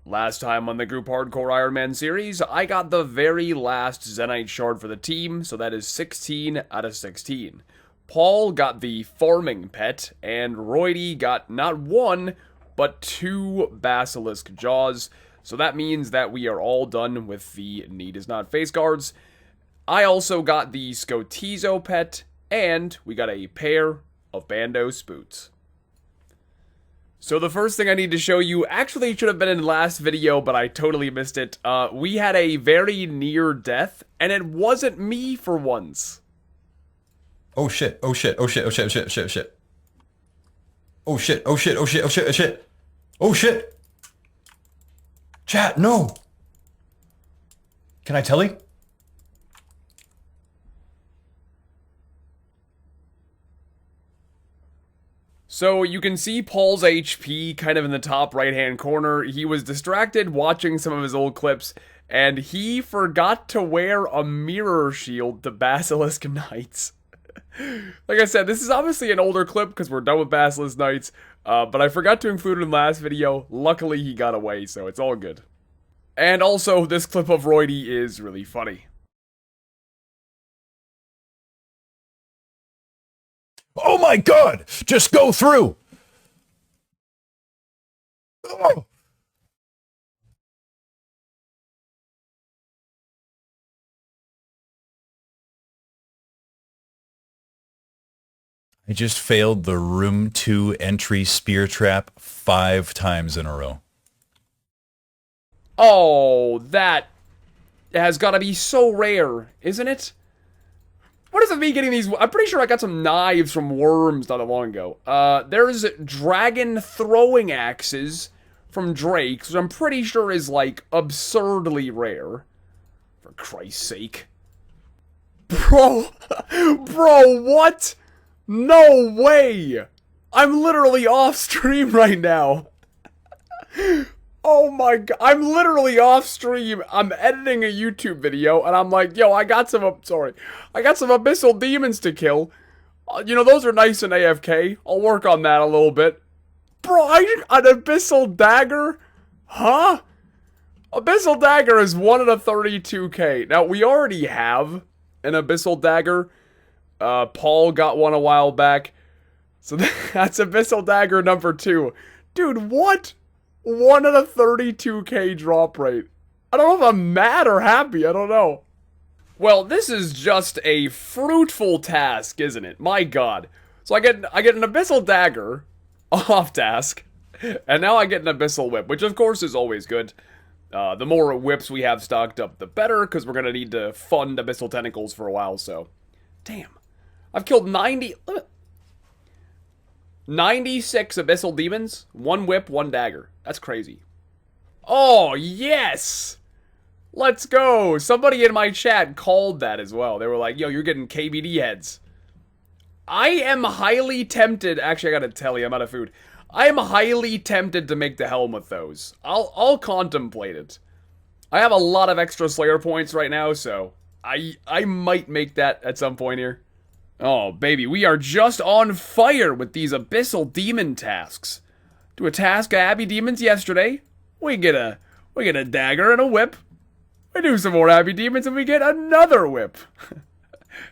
Last time on the Group Hardcore Ironman series, I got the very last Zenyte shard for the team, so that is 16 out of 16. Paul got the farming pet, and Roidie got not one, but 2 basilisk jaws, so that means that we are all done with the Need Is Not face guards. I also got the Scotizo pet, and we got a pair of Bando Spoots. So the first thing I need to show you actually should have been in the last video, but I totally missed it. We had a very near death, and it wasn't me for once. Oh shit, oh shit, oh shit, oh shit, oh shit, oh shit, oh shit. Oh shit, oh shit, oh shit, oh shit, oh shit. Oh shit! Chat, no! Can I telly? So you can see Paul's HP kind of in the top right hand corner. He was distracted watching some of his old clips, and he forgot to wear a mirror shield to Basilisk Knights. Like I said, this is obviously an older clip because we're done with Basilisk Knights, but I forgot to include it in the last video. Luckily he got away, so it's all good. And also, this clip of Roidie is really funny. Oh my god! Just go through! Oh. I just failed the room 2 entry spear trap 5 times in a row. Oh, that has got to be so rare, isn't it? What is it me getting these? I'm pretty sure I got some knives from Worms not that long ago. There's dragon throwing axes from Drake, which I'm pretty sure is, like, absurdly rare. For Christ's sake. Bro! Bro, what? No way! I'm literally off stream right now. Oh my god, I'm literally off stream. I'm editing a YouTube video, and I'm like, yo, I got some Abyssal Demons to kill. You know, those are nice and AFK. I'll work on that a little bit. Bro, an Abyssal Dagger? Huh? Abyssal Dagger is 1 out of 32k. Now, we already have an Abyssal Dagger. Paul got one a while back. So that's Abyssal Dagger number 2. Dude, what? 1 out of 32k drop rate. I don't know if I'm mad or happy, I don't know. Well, this is just a fruitful task, isn't it? My god. So I get an Abyssal Dagger off task, and now I get an Abyssal Whip, which of course is always good. The more whips we have stocked up, the better, because we're going to need to fund Abyssal Tentacles for a while, so. Damn. I've killed 96 Abyssal Demons, 1 whip, 1 dagger. That's crazy. Oh, yes! Let's go! Somebody in my chat called that as well. They were like, yo, you're getting KBD heads. I am highly tempted. Actually, I gotta tell you, I'm out of food. I am highly tempted to make the helm with those. I'll contemplate it. I have a lot of extra Slayer points right now, so I might make that at some point here. Oh, baby, we are just on fire with these Abyssal Demon tasks. Do a task of Abbey Demons yesterday. We get a dagger and a whip. We do some more Abbey Demons and we get another whip.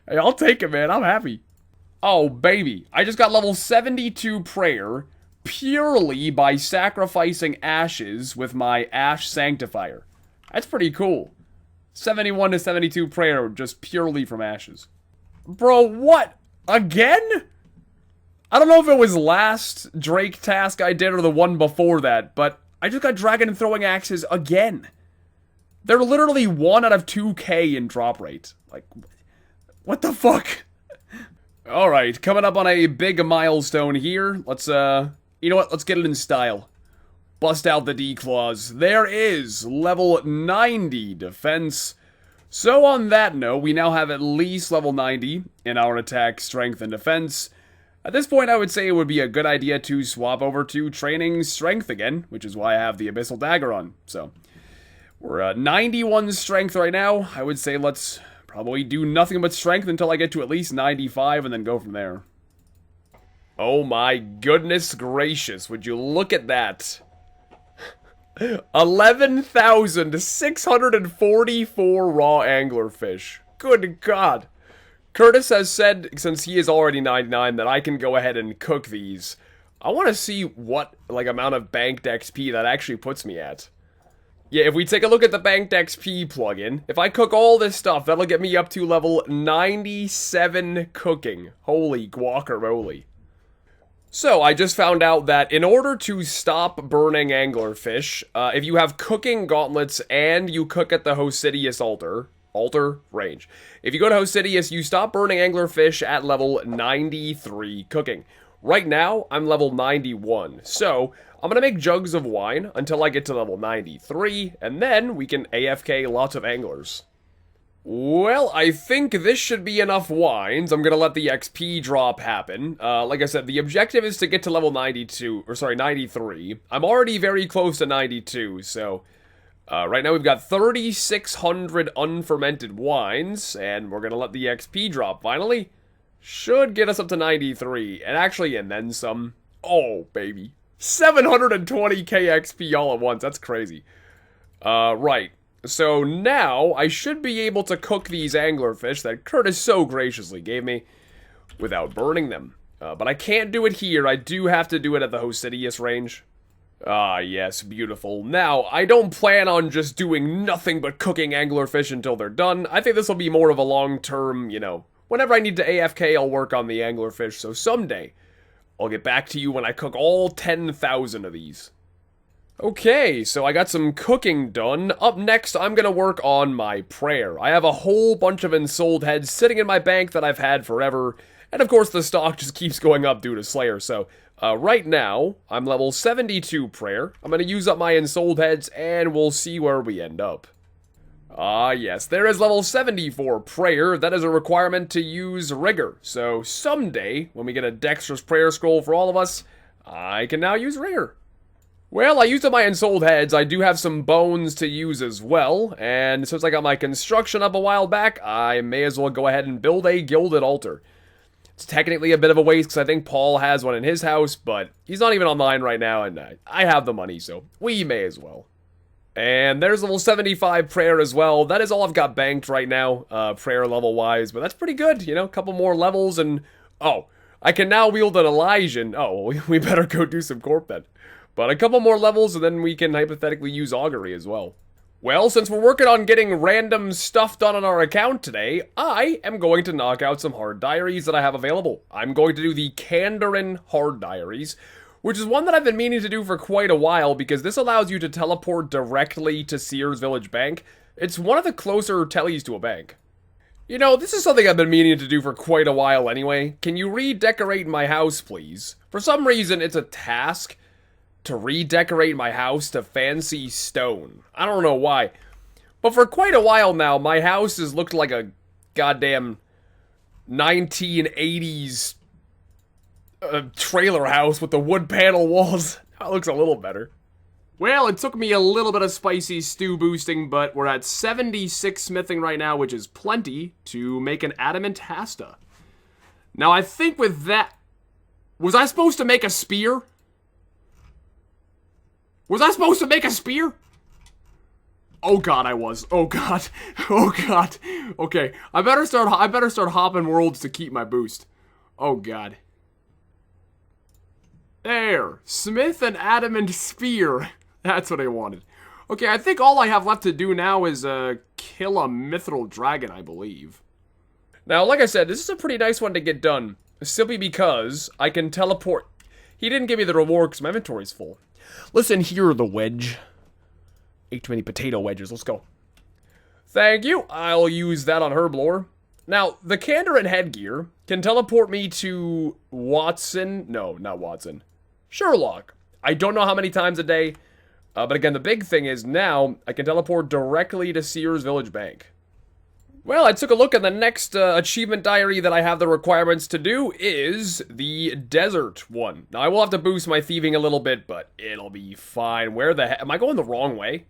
Hey, I'll take it, man. I'm happy. Oh, baby. I just got level 72 prayer purely by sacrificing ashes with my Ash Sanctifier. That's pretty cool. 71 to 72 prayer just purely from ashes. Bro, what? Again? I don't know if it was last Drake task I did or the one before that, but I just got dragon throwing axes again. They're literally 1 out of 2k in drop rate. Like, what the fuck? Alright, coming up on a big milestone here. Let's, you know what? Let's get it in style. Bust out the D-claws. There is level 90 defense. So on that note, we now have at least level 90 in our attack, strength, and defense. At this point, I would say it would be a good idea to swap over to training strength again, which is why I have the Abyssal Dagger on. So, we're at 91 strength right now. I would say let's probably do nothing but strength until I get to at least 95 and then go from there. Oh my goodness gracious, would you look at that? 11,644 raw anglerfish. Good God. Curtis has said, since he is already 99, that I can go ahead and cook these. I want to see what, like, amount of banked XP that actually puts me at. Yeah, if we take a look at the banked XP plugin, if I cook all this stuff, that'll get me up to level 97 cooking. Holy guacamole. So, I just found out that in order to stop burning anglerfish, if you have cooking gauntlets and you cook at the Hosidius altar range. If you go to Hosidius, you stop burning anglerfish at level 93 cooking. Right now, I'm level 91, so I'm gonna make jugs of wine until I get to level 93, and then we can AFK lots of anglers. Well, I think this should be enough wines. I'm gonna let the XP drop happen. Like I said, the objective is to get to level 93. I'm already very close to 92, so right now we've got 3,600 unfermented wines, and we're gonna let the XP drop finally. Should get us up to 93, and then some. Oh, baby. 720k XP all at once, that's crazy. Right. So now, I should be able to cook these anglerfish that Curtis so graciously gave me without burning them. But I can't do it here, I do have to do it at the Hosidius range. Ah, yes, beautiful. Now, I don't plan on just doing nothing but cooking anglerfish until they're done. I think this will be more of a long-term, you know, whenever I need to AFK, I'll work on the anglerfish, so someday, I'll get back to you when I cook all 10,000 of these. Okay, so I got some cooking done. Up next, I'm gonna work on my prayer. I have a whole bunch of ensouled heads sitting in my bank that I've had forever, and of course the stock just keeps going up due to Slayer, so right now, I'm level 72 prayer. I'm gonna use up my ensouled heads, and we'll see where we end up. Ah, yes, there is level 74 prayer. That is a requirement to use rigor. So someday, when we get a dexterous prayer scroll for all of us, I can now use rigor. Well, I used up my ensouled heads. I do have some bones to use as well. And since I got my construction up a while back, I may as well go ahead and build a gilded altar. It's technically a bit of a waste because I think Paul has one in his house, but he's not even online right now, and I have the money, so we may as well. And there's level 75 prayer as well. That is all I've got banked right now, prayer level-wise, but that's pretty good, you know, a couple more levels, and, oh, I can now wield an Elysian. Oh, we better go do some corp then. But a couple more levels, and then we can hypothetically use augury as well. Well, since we're working on getting random stuff done on our account today, I am going to knock out some hard diaries that I have available. I'm going to do the Kandarin hard diaries, which is one that I've been meaning to do for quite a while because this allows you to teleport directly to Sears Village Bank. It's one of the closer tellies to a bank. You know, this is something I've been meaning to do for quite a while anyway. Can you redecorate my house, please? For some reason, it's a task to redecorate my house to fancy stone. I don't know why. But for quite a while now, my house has looked like a goddamn 1980s trailer house with the wood panel walls. That looks a little better. Well, it took me a little bit of spicy stew boosting, but we're at 76 smithing right now, which is plenty to make an adamant hasta. Now, I think with that... Was I supposed to make a spear? Was I supposed to make a spear? Oh god, I was. Oh god. Oh god. Okay, I better start hopping worlds to keep my boost. Oh god. There. Smith and adamant spear. That's what I wanted. Okay, I think all I have left to do now is kill a mithril dragon, I believe. Now, like I said, this is a pretty nice one to get done. Simply because I can teleport. He didn't give me the reward because my inventory's full. Listen here, the wedge. Ate too many potato wedges. Let's go. Thank you. I'll use that on Herblore. Now, the Kandarin headgear can teleport me to Watson. No, not Watson. Sherlock. I don't know how many times a day. But again, the big thing is now I can teleport directly to Sears Village Bank. Well, I took a look at the next achievement diary that I have the requirements to do is the desert one. Now, I will have to boost my thieving a little bit, but it'll be fine. Where the heck? Am I going the wrong way?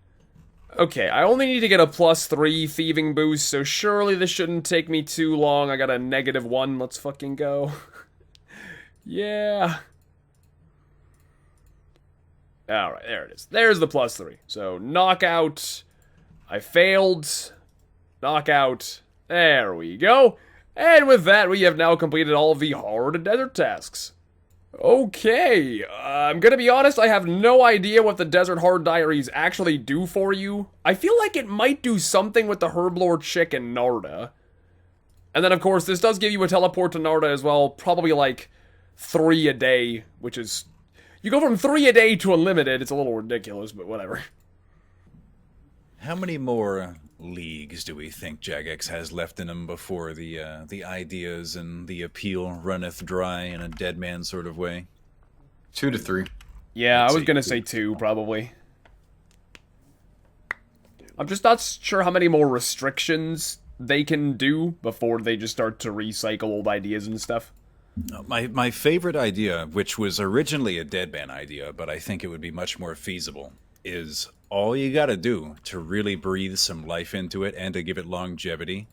Okay, I only need to get a +3 thieving boost, so surely this shouldn't take me too long. I got a -1. Let's fucking go. Yeah. Alright, there it is. There's the +3. So, knockout. I failed. Knockout. There we go. And with that, we have now completed all of the hard desert tasks. Okay, I'm gonna be honest, I have no idea what the Desert Hard Diaries actually do for you. I feel like it might do something with the Herblore chick and Narda. And then, of course, this does give you a teleport to Narda as well, probably like 3 a day, which is... You go from 3 a day to unlimited, it's a little ridiculous, but whatever. How many more leagues do we think Jagex has left in him before the ideas and the appeal runneth dry in a dead man sort of way? 2 to 3. Yeah, I was gonna say 2, probably. I'm just not sure how many more restrictions they can do before they just start to recycle old ideas and stuff. My favorite idea, which was originally a dead man idea, but I think it would be much more feasible, is all you gotta do to really breathe some life into it and to give it longevity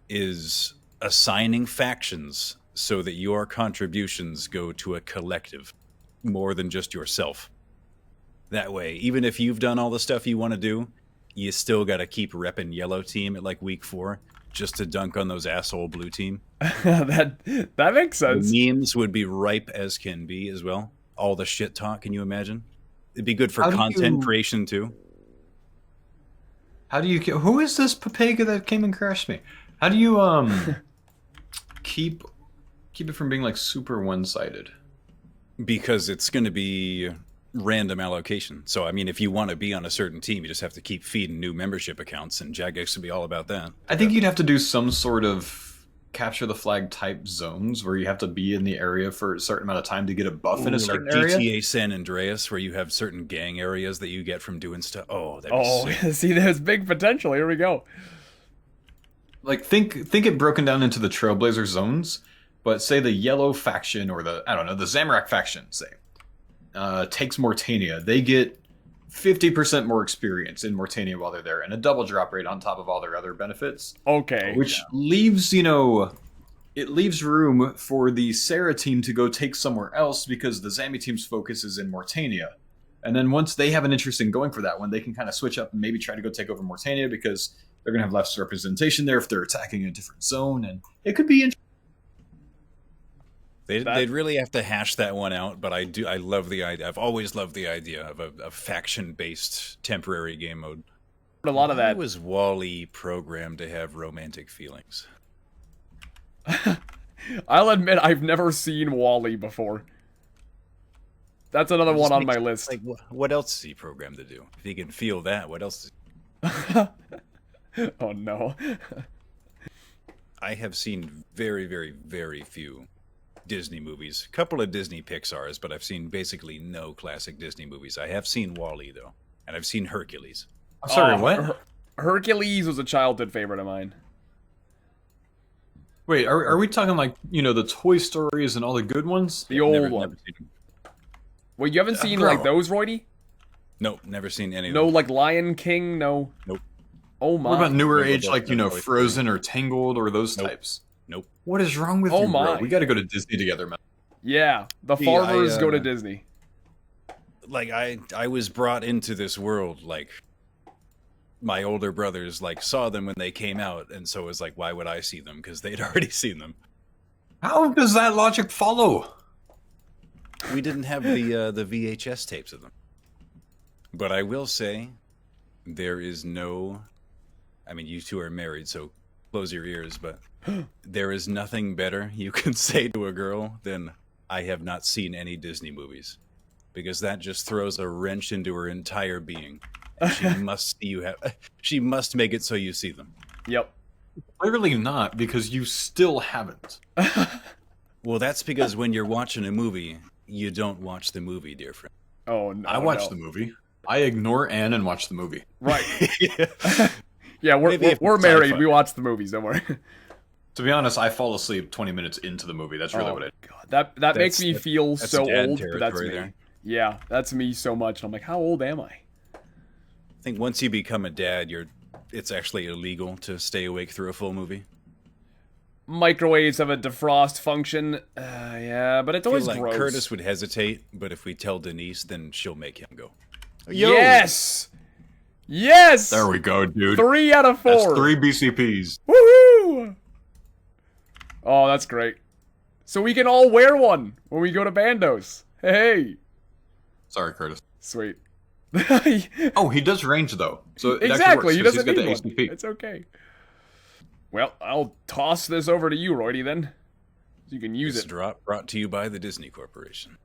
is assigning factions so that your contributions go to a collective more than just yourself. That way, even if you've done all the stuff you want to do, you still gotta keep repping yellow team at like week 4 just to dunk on those asshole blue team. that makes sense. The memes would be ripe as can be as well. All the shit talk, can you imagine? It'd be good for content creation too. How do you... Who is this Papega that came and crashed me? How do you keep it from being like super one-sided? Because it's going to be random allocation. So I mean, if you want to be on a certain team, you just have to keep feeding new membership accounts, and Jagex would be all about that. I think you'd have to do some sort of capture the flag type zones where you have to be in the area for a certain amount of time to get a buff in a certain area. GTA San Andreas, where you have certain gang areas that you get from doing stuff. Oh, see, there's big potential. Here we go. Like think it broken down into the Trailblazer zones, but say the yellow faction or the Zamorak faction, say, takes Mortania. They get 50% more experience in Mortania while they're there, and a double drop rate on top of all their other benefits. Okay. Which leaves, it leaves room for the Sarah team to go take somewhere else because the Zami team's focus is in Mortania. And then once they have an interest in going for that one, they can kind of switch up and maybe try to go take over Mortania because they're going to have less representation there if they're attacking a different zone, and it could be interesting. They'd really have to hash that one out, but I love the idea. I've always loved the idea of a faction-based temporary game mode. A lot of that. Why was Wally programmed to have romantic feelings? I'll admit I've never seen Wally before. That's another one on my list. Like, what else is he programmed to do? If he can feel that, what else? Oh no. I have seen very, very, very few Disney movies. A couple of Disney Pixars, but I've seen basically no classic Disney movies. I have seen Wall-E, though, and I've seen Hercules. I'm sorry, what? Hercules was a childhood favorite of mine. Wait, are we talking like, the Toy Stories and all the good ones? The old one. Well, you haven't seen like those, Roidie? Nope, never seen any of them. No, them. like Lion King, no? Nope. Oh my. What about newer age, like, Frozen or Tangled or those types? Nope. What is wrong with you, bro? We gotta go to Disney together, man. Yeah, the farmers go to Disney. Like, I was brought into this world, like, my older brothers, like, saw them when they came out, and so it was like, why would I see them? Because they'd already seen them. How does that logic follow? We didn't have the VHS tapes of them. But I will say, there is no... I mean, you two are married, so close your ears, but there is nothing better you can say to a girl than, I have not seen any Disney movies. Because that just throws a wrench into her entire being. And she must make it so you see them. Yep. Clearly not, because you still haven't. Well, that's because when you're watching a movie, you don't watch the movie, dear friend. Oh, no. I watch the movie. I ignore Anne and watch the movie. Right. Yeah, we're married. We watch the movies, don't worry. To be honest, I fall asleep 20 minutes into the movie. That's really what it is. God, that makes me feel so old, but that's me. There. Yeah, that's me so much. And I'm like, how old am I? I think once you become a dad, it's actually illegal to stay awake through a full movie. microwaves have a defrost function. Yeah, but it's I feel always like gross. Curtis would hesitate, but if we tell Denise, then she'll make him go. Yes! Yes! There we go, dude. 3 out of 4. That's 3 BCPs. Woohoo! Oh, that's great. So we can all wear one when we go to Bandos. Hey. Sorry, Curtis. Sweet. Oh, he does range though. So it actually Exactly, works, he 'cause doesn't he's need got one. the ACP. It's okay. Well, I'll toss this over to you, Roidie, then. So you can use This it. drop brought to you by the Disney Corporation.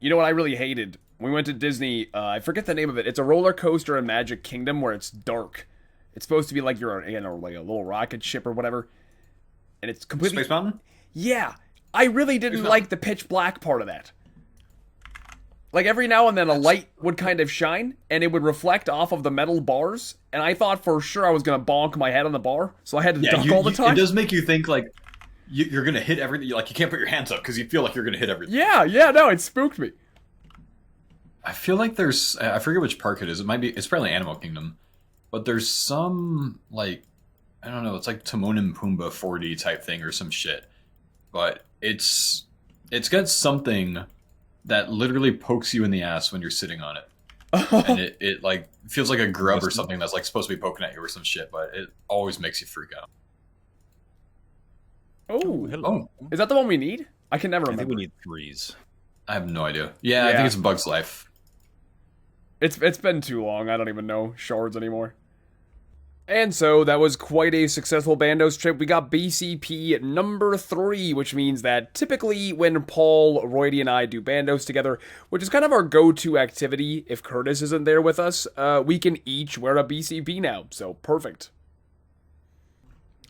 You know what I really hated? We went to Disney, I forget the name of it. It's a roller coaster in Magic Kingdom where it's dark. It's supposed to be like you're, like a little rocket ship or whatever. And it's completely... Space Mountain? Yeah. I really didn't like the pitch black part of that. Like, every now and then a light would kind of shine, and it would reflect off of the metal bars, and I thought for sure I was going to bonk my head on the bar, so I had to duck all the time. It does make you think, like, you're going to hit everything. Like, you can't put your hands up, because you feel like you're going to hit everything. Yeah, no, it spooked me. I feel like there's... I forget which park it is. It's probably Animal Kingdom. But there's some, like... I don't know, it's like Timon and Pumbaa 4D type thing or some shit. But it's got something that literally pokes you in the ass when you're sitting on it. And it like feels like a grub or something that's like supposed to be poking at you or some shit, but it always makes you freak out. Oh, Hello. is that the one we need? I can never I think remember. we need 3s. I have no idea. Yeah, I think it's Bug's Life. It's been too long, I don't even know shards anymore. And so, that was quite a successful Bandos trip. We got BCP number 3, which means that typically when Paul, Roidie, and I do Bandos together, which is kind of our go-to activity if Curtis isn't there with us, we can each wear a BCP now, so perfect.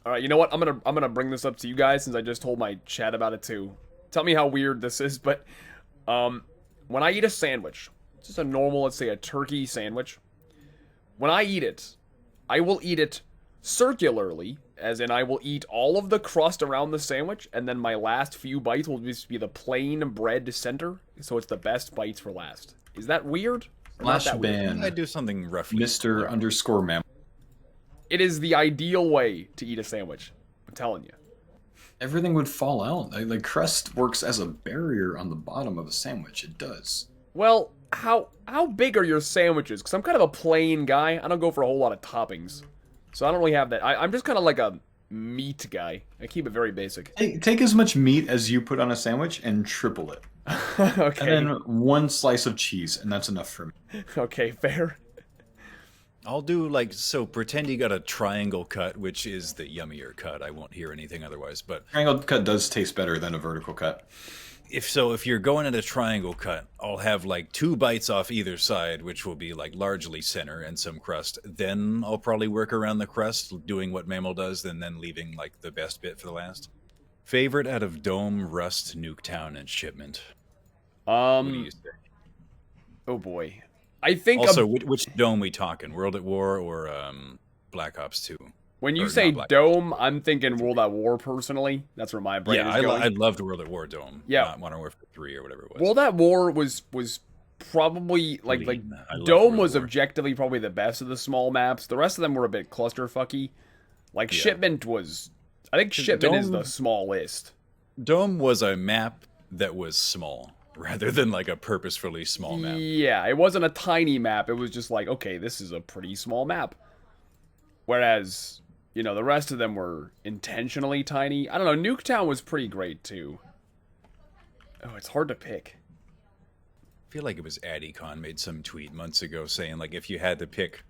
Alright, you know what? I'm gonna bring this up to you guys since I just told my chat about it too. Tell me how weird this is, but when I eat a sandwich, just a normal, let's say a turkey sandwich, when I eat it, I will eat it circularly, as in I will eat all of the crust around the sandwich, and then my last few bites will just be the plain bread center, so it's the best bites for last. Is that weird? Or not Slash that weird? ban I do something roughly. Mr. Mammal. It is the ideal way to eat a sandwich. I'm telling you. Everything would fall out. The crust works as a barrier on the bottom of a sandwich. It does. Well, how big are your sandwiches? Because I'm kind of a plain guy. I don't go for a whole lot of toppings. So I don't really have that. I'm just kind of like a meat guy. I keep it very basic. Take as much meat as you put on a sandwich and triple it. Okay. And then 1 slice of cheese, and that's enough for me. Okay, fair. I'll do so pretend you got a triangle cut, which is the yummier cut. I won't hear anything otherwise, but Triangle cut does taste better than a vertical cut. if you're going at a triangle cut, I'll have 2 bites off either side, which will be largely center and some crust. Then I'll probably work around the crust, doing what Mammal does, and then leaving the best bit for the last. Favorite out of Dome, Rust, Nuketown, and Shipment. What do you say? Oh boy. I think Also, which Dome we talking? World at War or Black Ops 2? when you or say not Black Dome, I'm thinking World at War personally. That's where my brain Yeah, is going. I loved World at War Dome. Yeah. Not Modern Warfare 3 or whatever it was. World at War was probably I love Dome World was at War. objectively probably the best of the small maps. The rest of them were a bit clusterfucky. Yeah. Shipment was, I think Shipment is Dome- the smallest. Dome was a map that was small, rather than a purposefully small map. Yeah, it wasn't a tiny map. It was just okay, this is a pretty small map. Whereas, the rest of them were intentionally tiny. I don't know, Nuketown was pretty great too. Oh, it's hard to pick. I feel like it was AddyCon made some tweet months ago saying if you had to pick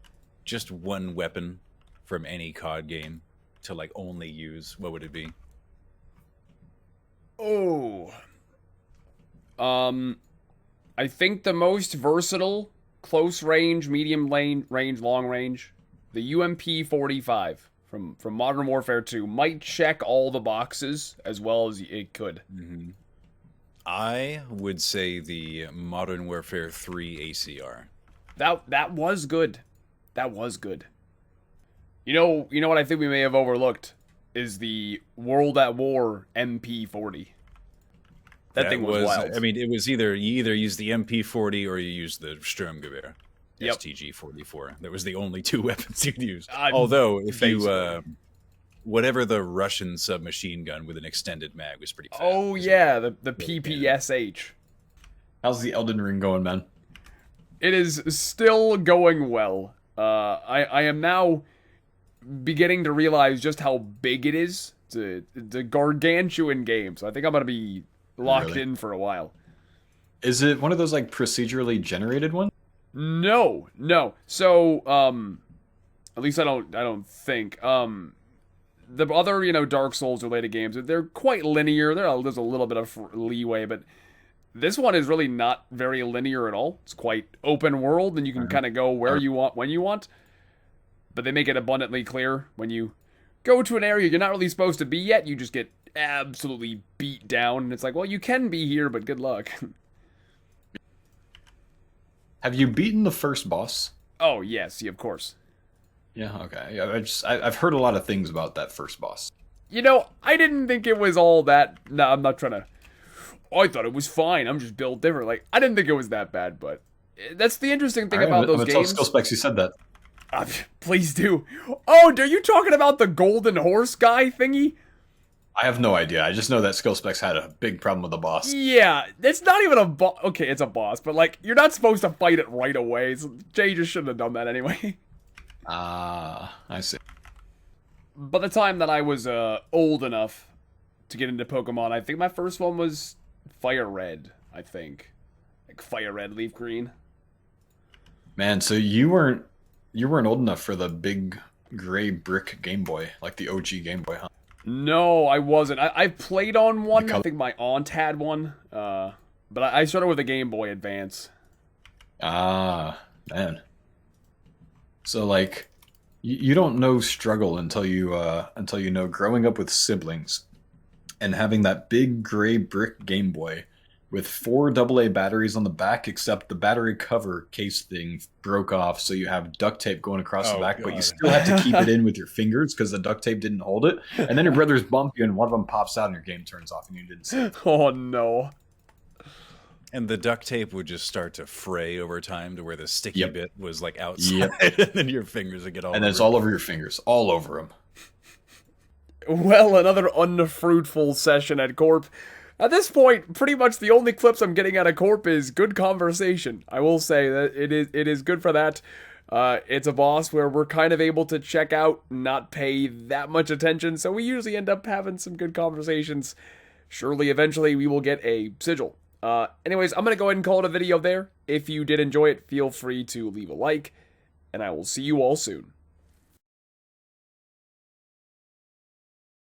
just one weapon from any COD game to only use, what would it be? Oh. I think the most versatile, close range, medium range, long range, the UMP-45 from Modern Warfare 2 might check all the boxes as well as it could. Mm-hmm. I would say the Modern Warfare 3 ACR. That was good. That was good. You know what I think we may have overlooked is the World at War MP40. That thing was wild. I mean, it was you either use the MP40 or you use the Sturmgewehr. Yep. STG-44. That was the only 2 weapons you'd use. Although, if you whatever the Russian submachine gun with an extended mag was pretty fast. Oh yeah, the PPSH. How's the Elden Ring going, man? It is still going well. I am now beginning to realize just how big it is. It's a gargantuan game, so I think I'm gonna be locked in for a while. Is it one of those like procedurally generated ones? No. So, at least I don't think. The other, Dark Souls related games, they're quite linear. There's a little bit of leeway, but this one is really not very linear at all. It's quite open world, and you can kind of go where you want, when you want. But they make it abundantly clear when you go to an area you're not really supposed to be yet, you just get absolutely beat down. And it's like, well, you can be here, but good luck. Have you beaten the first boss? Oh, yes, of course. Yeah, okay. Yeah, I've heard a lot of things about that first boss. I didn't think it was all that... No, I'm not trying to... I thought it was fine. I'm just built different. Like, I didn't think it was that bad, but... That's the interesting thing about those games. Skill Specs, you said that. Please do. Oh, are you talking about the golden horse guy thingy? I have no idea. I just know that Skill Specs had a big problem with the boss. Yeah, it's not even a boss. Okay, it's a boss, but like, you're not supposed to fight it right away. So Jay just shouldn't have done that anyway. I see. By the time that I was old enough to get into Pokemon, I think my first one was Fire Red, I think. Like Fire Red, Leaf Green. Man, so you weren't old enough for the big gray brick Game Boy, like the OG Game Boy, huh? No, I wasn't. I played on one. I think my aunt had one. But I started with a Game Boy Advance. Ah, man. So like, you don't know struggle until you know growing up with siblings, and having that big gray brick Game Boy with 4 AA batteries on the back, except the battery cover case thing broke off, so you have duct tape going across the back, God. but you still have to keep it in with your fingers because the duct tape didn't hold it. And then your brothers bump you, and one of them pops out, and your game turns off, and you didn't see it. Oh no. And the duct tape would just start to fray over time to where the sticky bit was like outside, Yep. and then your fingers would get all And over it's all over your fingers, all over them. Well, another unfruitful session at Corp. At this point, pretty much the only clips I'm getting out of Corp is good conversation. I will say that it is good for that. It's a boss where we're kind of able to check out, not pay that much attention, so we usually end up having some good conversations. Surely, eventually, we will get a sigil. Anyways, I'm going to go ahead and call it a video there. If you did enjoy it, feel free to leave a like, and I will see you all soon.